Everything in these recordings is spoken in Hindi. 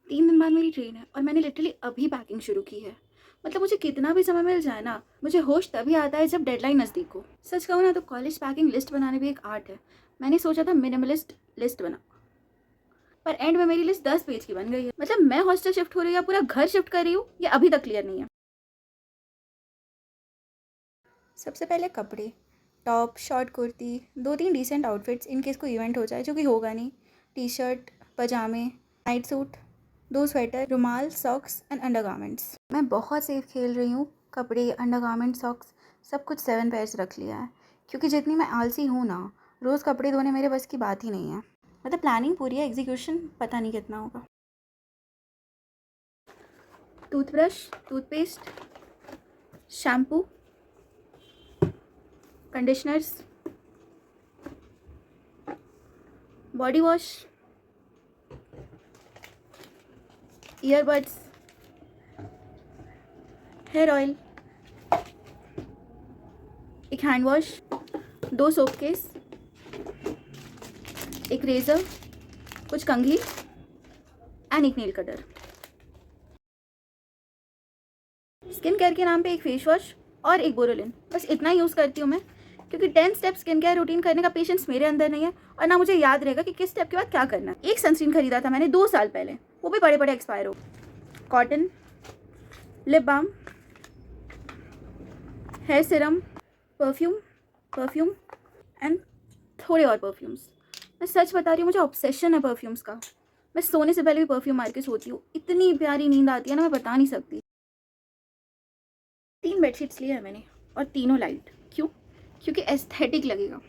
3 दिन बाद मेरी ट्रेन है और मैंने लिटरली अभी पैकिंग शुरू की है। मतलब मुझे कितना भी समय मिल जाए ना, मुझे होश तभी आता है जब डेडलाइन नज़दीक हो। सच कहूँ ना तो कॉलेज पैकिंग लिस्ट बनाने भी एक आर्ट है। मैंने सोचा था मिनिमलिस्ट लिस्ट बना, पर एंड में मेरी लिस्ट 10 पेज की बन गई है। मतलब मैं हॉस्टल शिफ्ट हो रही हूँ या पूरा घर शिफ्ट कर रही हूँ, ये अभी तक क्लियर नहीं है। सबसे पहले कपड़े, top, short kurti, 2-3 decent outfits in case कोई इवेंट हो जाए, जो कि होगा नहीं। टी शर्ट, पजामे, नाइट सूट, 2 स्वेटर, रुमाल, सॉक्स एंड अंडरगारमेंट्स। मैं बहुत सेफ खेल रही हूँ। कपड़े, अंडरगारमेंट, सॉक्स सब कुछ 7 पेयर्स रख लिया है, क्योंकि जितनी मैं आलसी हूँ ना, रोज़ कपड़े धोने मेरे बस की बात ही नहीं है। मतलब प्लानिंग पूरी है, एग्जीक्यूशन पता नहीं कितना होगा। Toothbrush, toothpaste, shampoo, conditioners, body wash, earbuds, hair oil, एक हैंड वॉश, 2 सोप केस, एक रेज़र, कुछ कंघी एंड एक नेल कटर। स्किन केयर के नाम पे एक फेस वॉश और एक बोरोलिन, बस इतना यूज़ करती हूँ मैं, क्योंकि 10 स्टेप स्किन केयर रूटीन करने का पेशेंस मेरे अंदर नहीं है और ना मुझे याद रहेगा कि किस स्टेप के बाद क्या करना है। एक सनस्क्रीन खरीदा था मैंने 2 साल पहले, वो भी बड़े बड़े एक्सपायर हो। Cotton, lip balm, hair serum, perfume and थोड़े और परफ्यूम्स। मैं सच बता रही हूँ, मुझे ऑब्सेशन है परफ्यूम्स का। मैं सोने से पहले भी परफ्यूम मार के सोती हूँ। इतनी प्यारी नींद आती है ना, मैं बता नहीं सकती। 3 बेडशीट्स लिए हैं मैंने और तीनों लाइट। क्यों? क्योंकि एस्थेटिक लगेगा।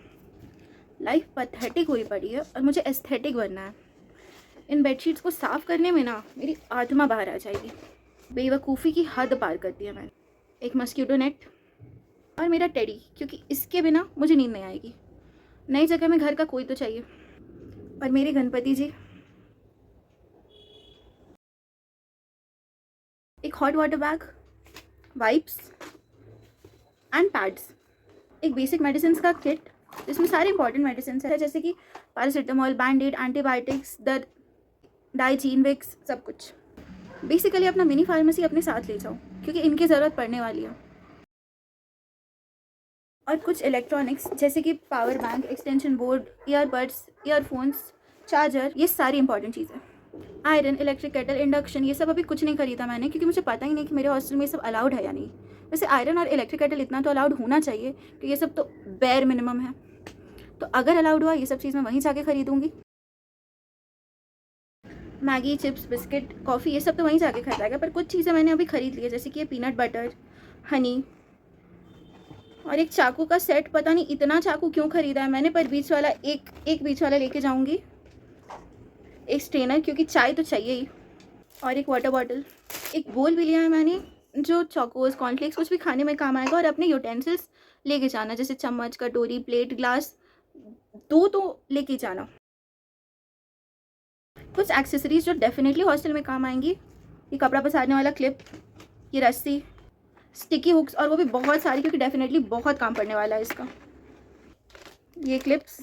लाइफ पैथेटिक हुई पड़ी है और मुझे एस्थेटिक बनना है। इन बेडशीट्स को साफ़ करने में ना मेरी आत्मा बाहर आ जाएगी। बेवकूफ़ी की हद पार कर दी है मैंने। एक मस्कीटो नेट और मेरा टेडी, क्योंकि इसके बिना मुझे नींद नहीं आएगी। नई जगह में घर का कोई तो चाहिए। और मेरे गणपति जी, एक hot water bag, wipes and pads, एक बेसिक मेडिसिन का किट जिसमें सारे इंपॉर्टेंट मेडिसिन है, जैसे कि पैरासीटामोल, बैंडेड, एंटीबायोटिक्स, दर्द, डाइजीन, विक्स, सब कुछ। बेसिकली अपना मिनी फार्मेसी अपने साथ ले जाओ, क्योंकि इनकी ज़रूरत पड़ने वाली है। और कुछ इलेक्ट्रॉनिक्स जैसे कि power bank, extension board, earbuds, earphones, charger, ये सारी इंपॉर्टेंट चीज़ें। आयरन, इलेक्ट्रिक केटल, इंडक्शन, ये सब अभी कुछ नहीं खरीदा मैंने, क्योंकि मुझे पता ही नहीं कि मेरे हॉस्टल में ये सब अलाउड है या नहीं। वैसे आयरन और इलेक्ट्रिक केटल इतना तो अलाउड होना चाहिए कि ये सब तो बेयर मिनिमम है। तो अगर अलाउड हुआ, ये सब चीज़ मैं वहीं जाके खरीदूँगी। मैगी, चिप्स, बिस्किट, कॉफ़ी, ये सब तो वहीं जाके खरीदाएगा, पर कुछ चीज़ें मैंने अभी खरीद ली है, जैसे कि ये पीनट बटर, हनी और एक चाकू का सेट। पता नहीं इतना चाकू क्यों खरीदा है मैंने, पर बीच वाला एक बीच वाला लेके जाऊंगी। एक स्ट्रेनर, क्योंकि चाय तो चाहिए ही, और एक वाटर बॉटल। एक बोल भी लिया है मैंने, जो चॉकोस, कॉर्नफ्लेक्स कुछ भी खाने में काम आएगा। और अपने यूटेंसिल्स लेके जाना, जैसे चम्मच, कटोरी, प्लेट, ग्लास, 2 तो लेके जाना। कुछ एक्सेसरीज जो डेफिनेटली हॉस्टल में काम आएंगी, ये कपड़ा पसारने वाला क्लिप, ये रस्सी, स्टिकी हुक्स, और वो भी बहुत सारी, क्योंकि डेफिनेटली बहुत काम पड़ने वाला है इसका। ये क्लिप्स,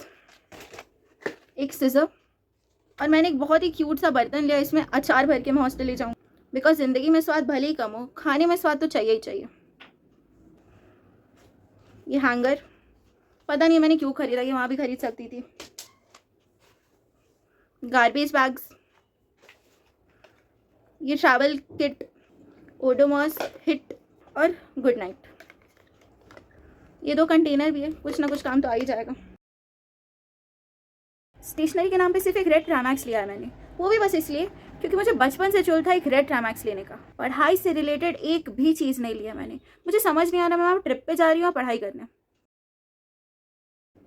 एक सिज़र, और मैंने एक बहुत ही क्यूट सा बर्तन लिया, इसमें अचार भर के मैं हॉस्टल ले जाऊँ, बिकॉज ज़िंदगी में स्वाद भले ही कम हो, खाने में स्वाद तो चाहिए ही चाहिए। ये हैंगर, पता नहीं मैंने क्यों खरीदा, ये वहाँ भी खरीद सकती थी। गार्बेज बैग्स, ये ट्रैवल किट, ओडोमॉस, हिट और गुड नाइट। ये 2 कंटेनर भी है, कुछ ना कुछ काम तो आ ही जाएगा। स्टेशनरी के नाम पे सिर्फ एक रेड ट्रामैक्स लिया है मैंने, वो भी बस इसलिए क्योंकि मुझे बचपन से चुल था एक रेड ट्रामैक्स लेने का। पढ़ाई से रिलेटेड एक भी चीज़ नहीं लिया मैंने। मुझे समझ नहीं आ रहा मैं वहाँ ट्रिप पे जा रही हूँ और पढ़ाई करने।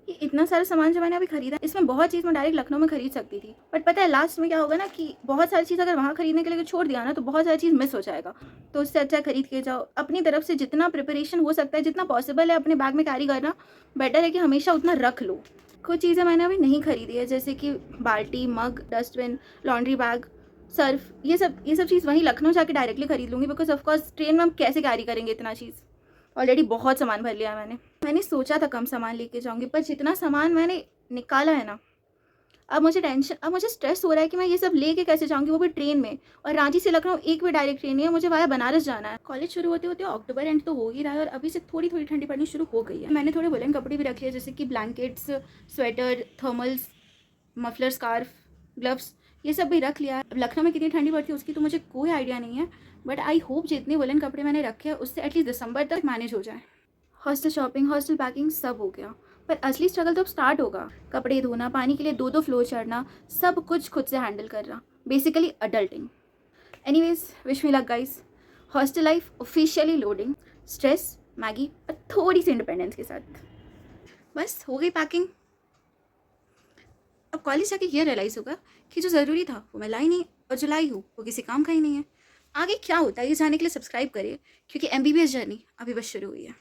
ये इतना सारा सामान जो मैंने अभी खरीदा, इसमें बहुत चीज़ मैं डायरेक्ट लखनऊ में खरीद सकती थी, बट पता है लास्ट में क्या होगा ना, कि बहुत सारी चीज़ अगर वहाँ खरीदने के लिए छोड़ दिया ना, तो बहुत सारी चीज़ मिस हो जाएगा। तो उससे अच्छा खरीद के जाओ। अपनी तरफ से जितना प्रिपरेशन हो सकता है, जितना पॉसिबल है अपने बैग में कैरी करना बेटर है, कि हमेशा उतना रख लो। कुछ चीज़ें मैंने अभी नहीं खरीदी है, जैसे कि बाल्टी, मग, डस्टबिन, लॉन्ड्री बैग, सर्फ, ये सब चीज़ वहीं लखनऊ जाके डायरेक्टली खरीद लूँगी, बिकॉज ऑफकोर्स ट्रेन में हम कैसे कैरी करेंगे इतना चीज़। ऑलरेडी बहुत सामान भर लिया है मैंने सोचा था कम सामान लेके जाऊंगी, पर जितना सामान मैंने निकाला है ना, अब मुझे स्ट्रेस हो रहा है कि मैं ये सब लेके कैसे जाऊँगी, वो भी ट्रेन में। और रांची से लखनऊ एक भी डायरेक्ट ट्रेन नहीं है, मुझे वाया बनारस जाना है। कॉलेज शुरू होते होते अक्टूबर एंड तो हो ही रहा है और अभी से थोड़ी थोड़ी ठंडी पड़नी शुरू हो गई है। मैंने थोड़े वुलन कपड़े भी रख लिए, जैसे कि blankets, sweater, thermals, muffler, scarf, gloves, ये सब भी रख लिया है। अब लखनऊ में कितनी ठंडी पड़ती है उसकी तो मुझे कोई आइडिया नहीं है, बट आई होप जितने वुलन कपड़े मैंने रखे हैं उससे एटलीस्ट दिसंबर तक मैनेज हो जाए। हॉस्टल शॉपिंग, हॉस्टल पैकिंग सब हो गया, पर असली स्ट्रगल तो अब स्टार्ट होगा। कपड़े धोना, पानी के लिए 2-2 फ्लोर चढ़ना, सब कुछ खुद से हैंडल करना, basically adulting. Anyways, wish me luck guys. Hostel life officially loading, stress, Maggi और थोड़ी सी इंडिपेंडेंस के साथ। बस हो गई पैकिंग। अब कॉलेज जाके ये रियलाइज़ होगा कि जो ज़रूरी था वो मैं लाई नहीं, और जो लाई हूँ वो किसी काम का ही नहीं है। आगे क्या होता है ये जानने के लिए सब्सक्राइब करिए, क्योंकि MBBS जर्नी अभी बस शुरू हुई है।